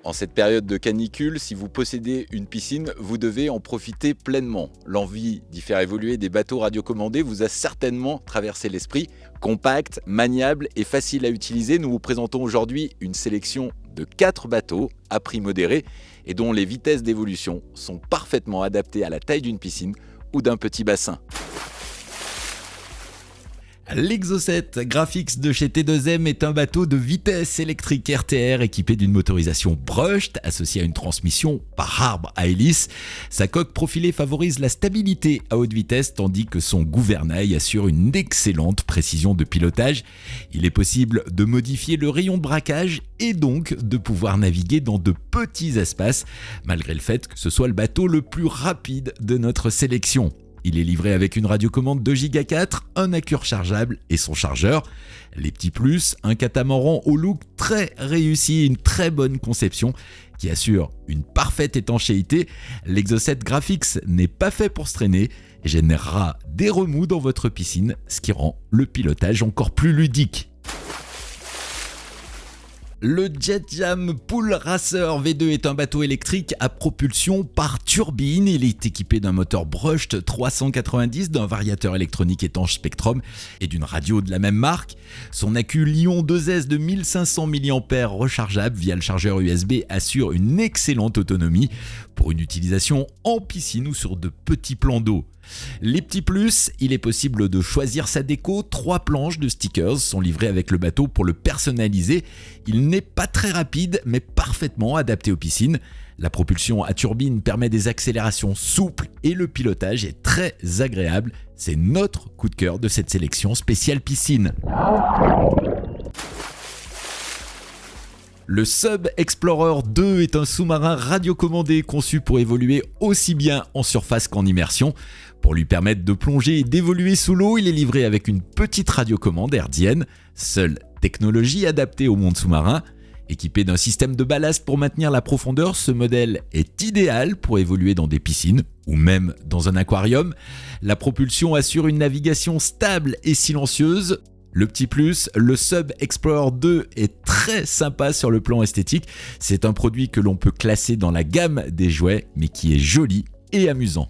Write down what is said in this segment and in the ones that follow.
En cette période de canicule, si vous possédez une piscine, vous devez en profiter pleinement. L'envie d'y faire évoluer des bateaux radiocommandés vous a certainement traversé l'esprit. Compact, maniable et facile à utiliser, nous vous présentons aujourd'hui une sélection de 4 bateaux à prix modéré et dont les vitesses d'évolution sont parfaitement adaptées à la taille d'une piscine ou d'un petit bassin. L'Exocet Graphics de chez T2M est un bateau de vitesse électrique RTR équipé d'une motorisation brushed associée à une transmission par arbre à hélice. Sa coque profilée favorise la stabilité à haute vitesse tandis que son gouvernail assure une excellente précision de pilotage. Il est possible de modifier le rayon de braquage et donc de pouvoir naviguer dans de petits espaces malgré le fait que ce soit le bateau le plus rapide de notre sélection. Il est livré avec une radiocommande 2 Go 4, un accu rechargeable et son chargeur. Les petits plus, un catamaran au look très réussi et une très bonne conception qui assure une parfaite étanchéité. L'Exocet Graphics n'est pas fait pour se traîner et générera des remous dans votre piscine, ce qui rend le pilotage encore plus ludique. Le JetJam Pool Racer V2 est un bateau électrique à propulsion par turbine. Il est équipé d'un moteur brushed 390, d'un variateur électronique étanche Spectrum et d'une radio de la même marque. Son accu Li-ion 2S de 1500 mAh rechargeable via le chargeur USB assure une excellente autonomie pour une utilisation en piscine ou sur de petits plans d'eau. Les petits plus, il est possible de choisir sa déco. 3 planches de stickers sont livrées avec le bateau pour le personnaliser. Il n'est pas très rapide mais parfaitement adapté aux piscines. La propulsion à turbine permet des accélérations souples et le pilotage est très agréable. C'est notre coup de cœur de cette sélection spéciale piscine. Le Sub Explorer 2 est un sous-marin radiocommandé conçu pour évoluer aussi bien en surface qu'en immersion. Pour lui permettre de plonger et d'évoluer sous l'eau, il est livré avec une petite radiocommande hertzienne, seule technologie adaptée au monde sous-marin. Équipé d'un système de ballast pour maintenir la profondeur, ce modèle est idéal pour évoluer dans des piscines ou même dans un aquarium. La propulsion assure une navigation stable et silencieuse. Le petit plus, le Sub Explorer 2 est très sympa sur le plan esthétique. C'est un produit que l'on peut classer dans la gamme des jouets, mais qui est joli et amusant.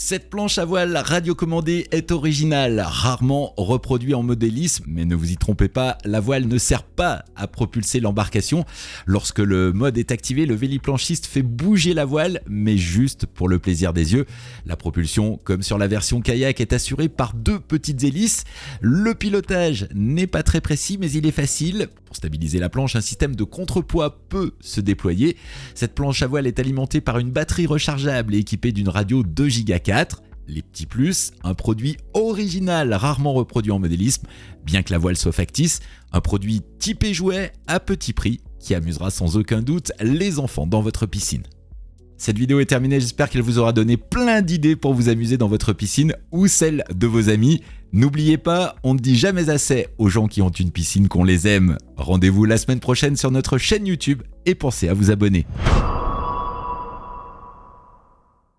Cette planche à voile radiocommandée est originale, rarement reproduite en modélisme, mais ne vous y trompez pas, la voile ne sert pas à propulser l'embarcation. Lorsque le mode est activé, le véliplanchiste fait bouger la voile, mais juste pour le plaisir des yeux. La propulsion, comme sur la version kayak, est assurée par 2 petites hélices. Le pilotage n'est pas très précis, mais il est facile. Pour stabiliser la planche, un système de contrepoids peut se déployer. Cette planche à voile est alimentée par une batterie rechargeable et équipée d'une radio 2 Go 4. Les petits plus, un produit original rarement reproduit en modélisme, bien que la voile soit factice, un produit typé jouet à petit prix qui amusera sans aucun doute les enfants dans votre piscine. Cette vidéo est terminée, j'espère qu'elle vous aura donné plein d'idées pour vous amuser dans votre piscine ou celle de vos amis. N'oubliez pas, on ne dit jamais assez aux gens qui ont une piscine qu'on les aime. Rendez-vous la semaine prochaine sur notre chaîne YouTube et pensez à vous abonner.